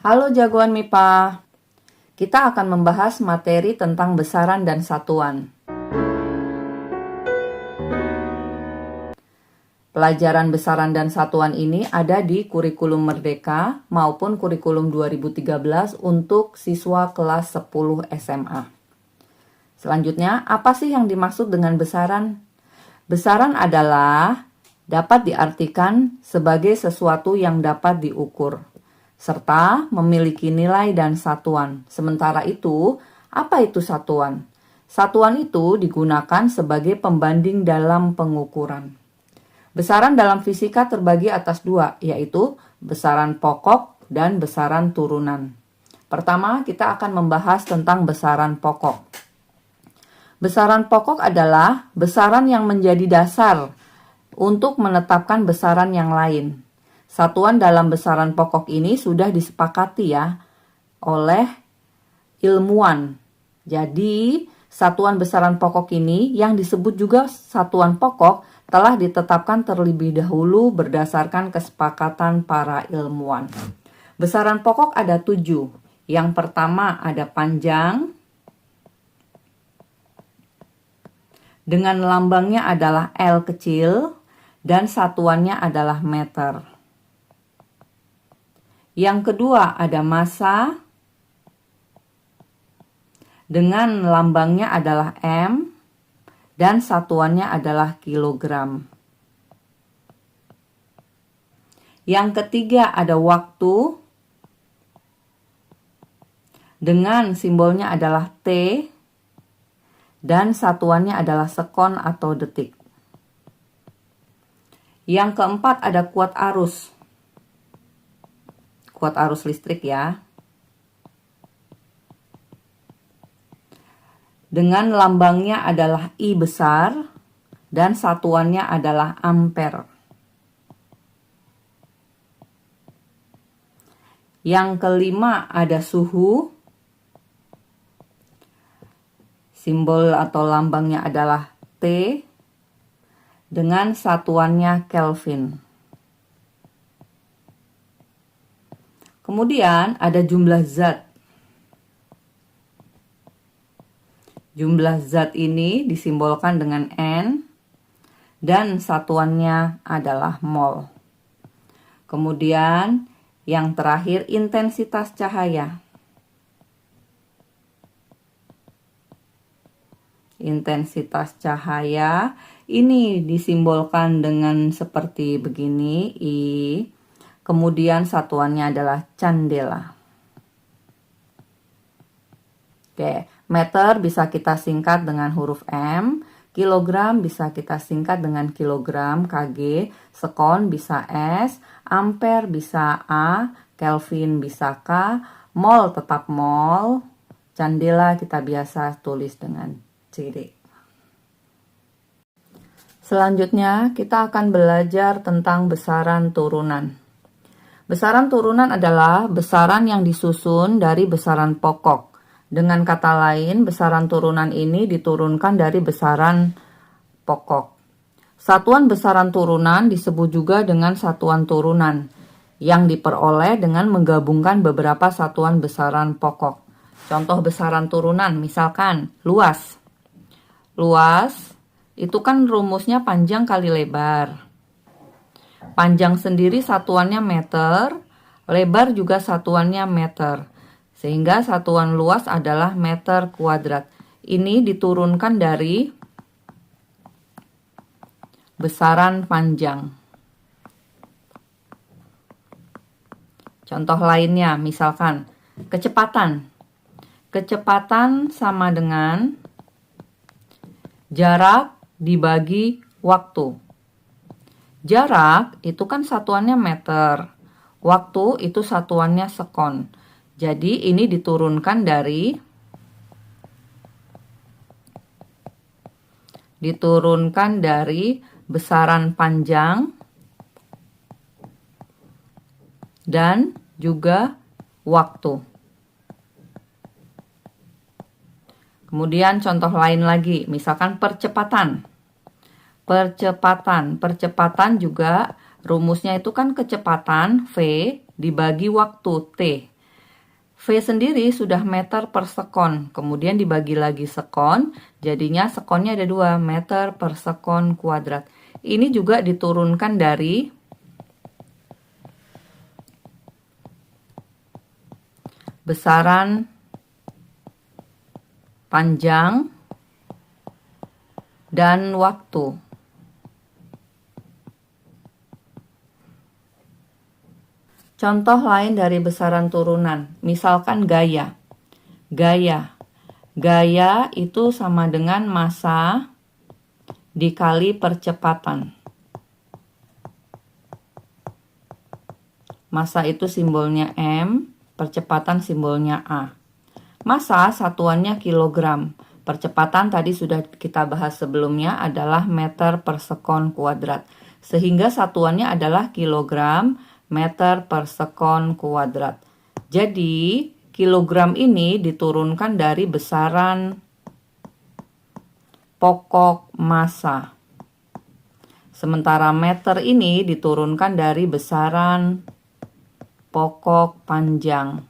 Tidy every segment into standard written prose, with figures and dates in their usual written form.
Halo jagoan MIPA, kita akan membahas materi tentang besaran dan satuan. Pelajaran besaran dan satuan ini ada di kurikulum Merdeka maupun kurikulum 2013 untuk siswa kelas 10 SMA. Selanjutnya, apa sih yang dimaksud dengan besaran? Besaran adalah dapat diartikan sebagai sesuatu yang dapat diukur, serta memiliki nilai dan satuan. Sementara itu, apa itu satuan? Satuan itu digunakan sebagai pembanding dalam pengukuran. Besaran dalam fisika terbagi atas dua, yaitu besaran pokok dan besaran turunan. Pertama, kita akan membahas tentang besaran pokok. Besaran pokok adalah besaran yang menjadi dasar untuk menetapkan besaran yang lain. Satuan dalam besaran pokok ini sudah disepakati oleh ilmuwan. Jadi, satuan besaran pokok ini yang disebut juga satuan pokok telah ditetapkan terlebih dahulu berdasarkan kesepakatan para ilmuwan. Besaran pokok ada 7. Yang pertama ada panjang, dengan lambangnya adalah L kecil dan satuannya adalah meter. Yang kedua ada massa, dengan lambangnya adalah M dan satuannya adalah kilogram. Yang ketiga ada waktu, dengan simbolnya adalah T dan satuannya adalah sekon atau detik. Yang keempat ada kuat arus listrik dengan lambangnya adalah I besar dan satuannya adalah ampere. Yang kelima ada suhu, simbol atau lambangnya adalah T dengan satuannya Kelvin. Kemudian ada jumlah zat. Jumlah zat ini disimbolkan dengan N dan satuannya adalah mol. Kemudian yang terakhir intensitas cahaya. Intensitas cahaya ini disimbolkan dengan seperti begini, I. Kemudian satuannya adalah candela. Oke, meter bisa kita singkat dengan huruf M, kilogram bisa kita singkat dengan kilogram, kg, sekon bisa S, ampere bisa A, Kelvin bisa K, mol tetap mol, candela kita biasa tulis dengan CD. Selanjutnya kita akan belajar tentang besaran turunan. Besaran turunan adalah besaran yang disusun dari besaran pokok. Dengan kata lain, besaran turunan ini diturunkan dari besaran pokok. Satuan besaran turunan disebut juga dengan satuan turunan, yang diperoleh dengan menggabungkan beberapa satuan besaran pokok. Contoh besaran turunan, misalkan luas. Luas itu kan rumusnya panjang kali lebar. Panjang sendiri satuannya meter, lebar juga satuannya meter. Sehingga satuan luas adalah meter kuadrat. Ini diturunkan dari besaran panjang. Contoh lainnya, misalkan kecepatan. Kecepatan sama dengan jarak dibagi waktu. Jarak itu kan satuannya meter. Waktu itu satuannya sekon. Jadi ini diturunkan dari besaran panjang dan juga waktu. Kemudian contoh lain lagi, misalkan percepatan. Percepatan juga rumusnya itu kan kecepatan V dibagi waktu T. V sendiri sudah meter per sekon, kemudian dibagi lagi sekon, jadinya sekonnya ada 2, meter per sekon kuadrat. Ini juga diturunkan dari besaran panjang dan waktu. Contoh lain dari besaran turunan, misalkan gaya. Gaya itu sama dengan massa dikali percepatan. Massa itu simbolnya M, percepatan simbolnya A. Massa satuannya kilogram. Percepatan tadi sudah kita bahas sebelumnya adalah meter per sekon kuadrat. Sehingga satuannya adalah kilogram meter per sekon kuadrat. Jadi, kilogram ini diturunkan dari besaran pokok massa. Sementara meter ini diturunkan dari besaran pokok panjang.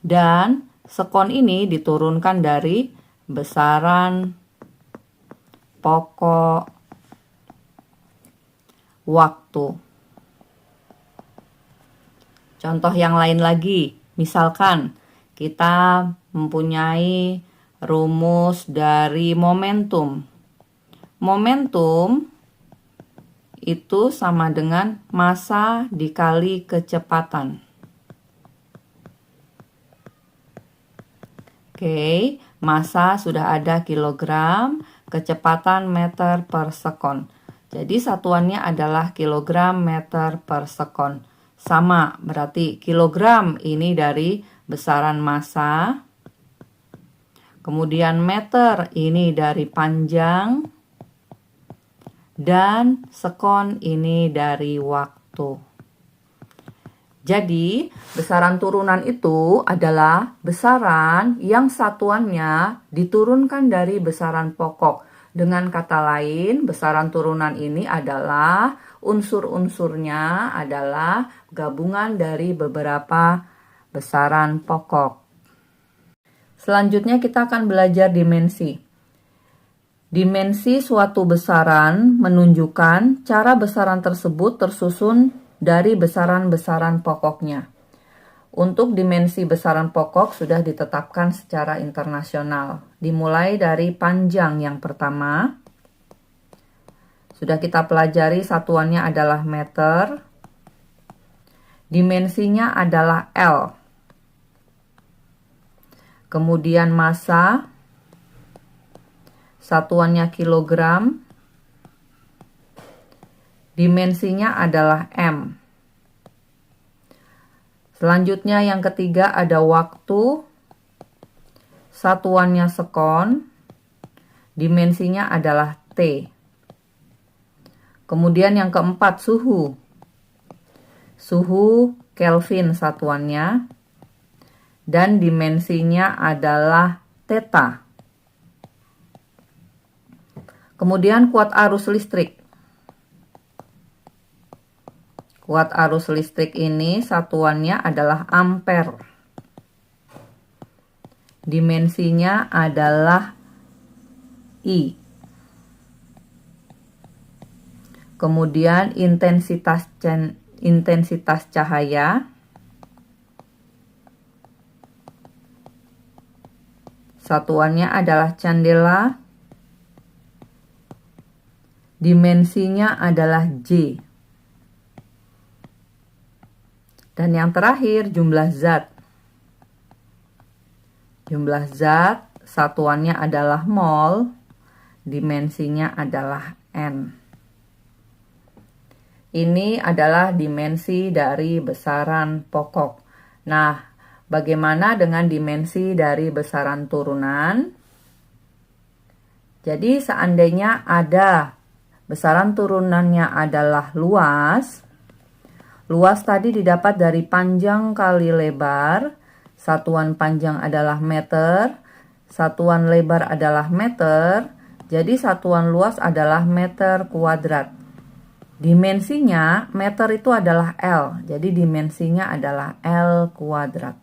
Dan sekon ini diturunkan dari besaran pokok waktu. Contoh yang lain lagi, misalkan kita mempunyai rumus dari momentum. Momentum itu sama dengan massa dikali kecepatan. Oke, massa sudah ada kilogram, kecepatan meter per sekon. Jadi satuannya adalah kilogram meter per sekon. Sama, berarti kilogram ini dari besaran massa. Kemudian meter ini dari panjang. Dan sekon ini dari waktu. Jadi, besaran turunan itu adalah besaran yang satuannya diturunkan dari besaran pokok. Dengan kata lain, besaran turunan ini adalah unsur-unsurnya adalah gabungan dari beberapa besaran pokok. Selanjutnya kita akan belajar dimensi. Dimensi suatu besaran menunjukkan cara besaran tersebut tersusun dari besaran-besaran pokoknya. Untuk dimensi besaran pokok sudah ditetapkan secara internasional. Dimulai dari panjang yang pertama. Sudah kita pelajari satuannya adalah meter. Dimensinya adalah L. Kemudian massa. Satuannya kilogram. Dimensinya adalah M. Selanjutnya yang ketiga ada waktu. Satuannya sekon. Dimensinya adalah T. Kemudian yang keempat suhu. Suhu Kelvin satuannya. Dan dimensinya adalah theta. Kemudian kuat arus listrik. Kuat arus listrik ini satuannya adalah ampere. Dimensinya adalah I. Kemudian intensitas cahaya. Satuannya adalah candela. Dimensinya adalah J. Dan yang terakhir jumlah zat. Jumlah zat satuannya adalah mol, dimensinya adalah N. Ini adalah dimensi dari besaran pokok. Nah, bagaimana dengan dimensi dari besaran turunan? Jadi seandainya ada besaran turunannya adalah luas. Luas tadi didapat dari panjang kali lebar. Satuan panjang adalah meter. Satuan lebar adalah meter. Jadi satuan luas adalah meter kuadrat. Dimensinya meter itu adalah L, jadi dimensinya adalah L kuadrat.